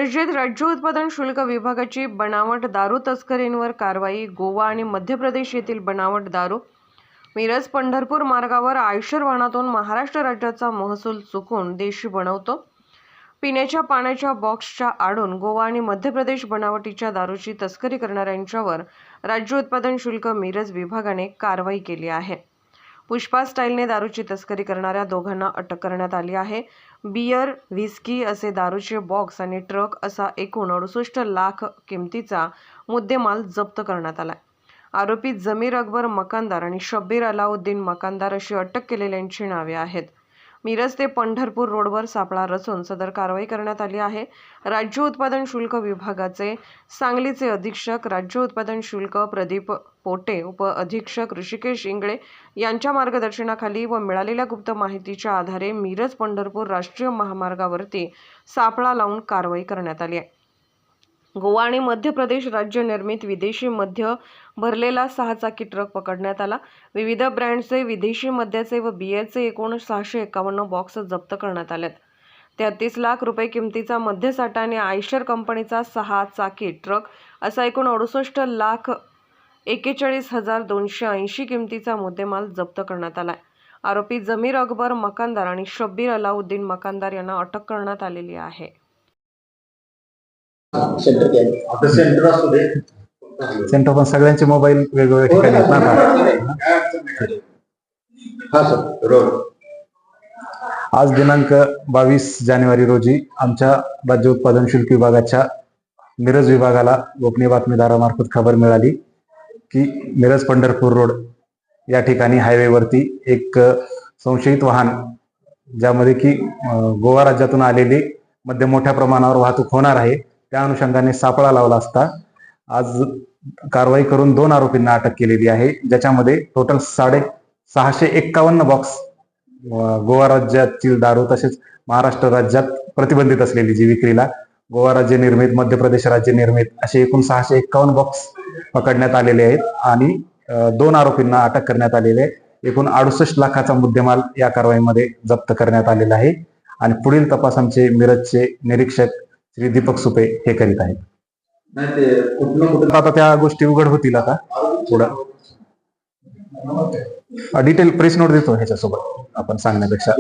मिरजेत राज्य उत्पादन शुल्क विभागाची बनावट दारू तस्करींवर कारवाई. गोवा आणि मध्य प्रदेश येथील बनावट दारू. मिरज पंढरपूर मार्गावर आयशर वाहनातून महाराष्ट्र राज्याचा महसूल चुकून देशी बनवतो. पिण्याच्या पाण्याच्या बॉक्सच्या आडून गोवा आणि मध्य प्रदेश बनावटीच्या दारूची तस्करी करणाऱ्यांच्यावर राज्य उत्पादन शुल्क मिरज विभागाने कारवाई केली आहे. पुष्पा स्टाईलने दारूची तस्करी करणाऱ्या दोघांना अटक करण्यात आली आहे. बियर, व्हिस्की असे दारूचे बॉक्स आणि ट्रक असा एकूण 68 लाख किमतीचा मुद्देमाल जप्त करण्यात आला. आरोपी जमीर अकबर मकानदार आणि शब्बीर अलाउद्दीन मकानदार अशी अटक केलेल्यांची नावे आहेत. मिरज ते पंढरपूर रोडवर सापळा रचून सदर कारवाई करण्यात आली आहे. राज्य उत्पादन शुल्क विभागाचे सांगलीचे अधीक्षक राज्य उत्पादन शुल्क प्रदीप पोटे, उप अधीक्षक ऋषिकेश इंगळे यांच्या मार्गदर्शनाखाली व मिळालेल्या गुप्त माहितीच्या आधारे मिरज पंढरपूर राष्ट्रीय महामार्गावरती सापळा लावून कारवाई करण्यात आली आहे. गोवा आणि मध्य प्रदेश राज्य निर्मित विदेशी मद्य भरलेला 6 चाकी ट्रक पकडण्यात आला. विविध ब्रँडचे विदेशी मद्याचे व बियरचे एकूण 651 बॉक्स जप्त करण्यात आलेत. 33 लाख रुपये किमतीचा मद्यसाठा आणि आयशर कंपनीचा 6 चाकी ट्रक असा एकूण 68 लाख 41,280 किमतीचा मुद्देमाल जप्त करण्यात आला. आरोपी जमीर अकबर मकानदार आणि शब्बीर अलाउद्दीन मकानदार यांना अटक करण्यात आलेली आहे. सेंटर पण सगळ्यांचे मोबाईल वेगवेगळ्या ठिकाणी आहेत ना. आज दिनांक 22 जानेवारी रोजी आमच्या राज्य उत्पादन शुल्क विभागाच्या मिरज विभागाला गोपनीय बातमीदारामार्फत खबर मिळाली की मिरज पंढरपूर रोड या ठिकाणी हायवेवरती एक संशयित वाहन, ज्यामध्ये की गोवा राज्यातून आलेली मद्य मोठ्या प्रमाणावर वाहतूक होणार आहे, त्या अनुषंगाने सापळा लावला असता आज कारवाई करून 2 आरोपींना अटक केलेली आहे, ज्याच्यामध्ये टोटल 651 बॉक्स गोवा राज्यातील दारू तसेच महाराष्ट्र राज्यात प्रतिबंधित असलेली जी विक्रीला गोवा राज्य निर्मित, मध्य प्रदेश राज्य निर्मित असे एकूण 651 बॉक्स पकडण्यात आलेले आहेत आणि 2 आरोपींना अटक करण्यात आलेले आहे. एकूण 68 लाखाचा मुद्देमाल या कारवाईमध्ये जप्त करण्यात आलेला आहे आणि पुढील तपास आमचे मिरजचे निरीक्षक श्री दीपक सुपे हे करीत आहेत. आता त्या गोष्टी उघड होतील. आता पुढं डिटेल प्रेस नोट देतो ह्याच्यासोबत आपण सांगण्यापेक्षा.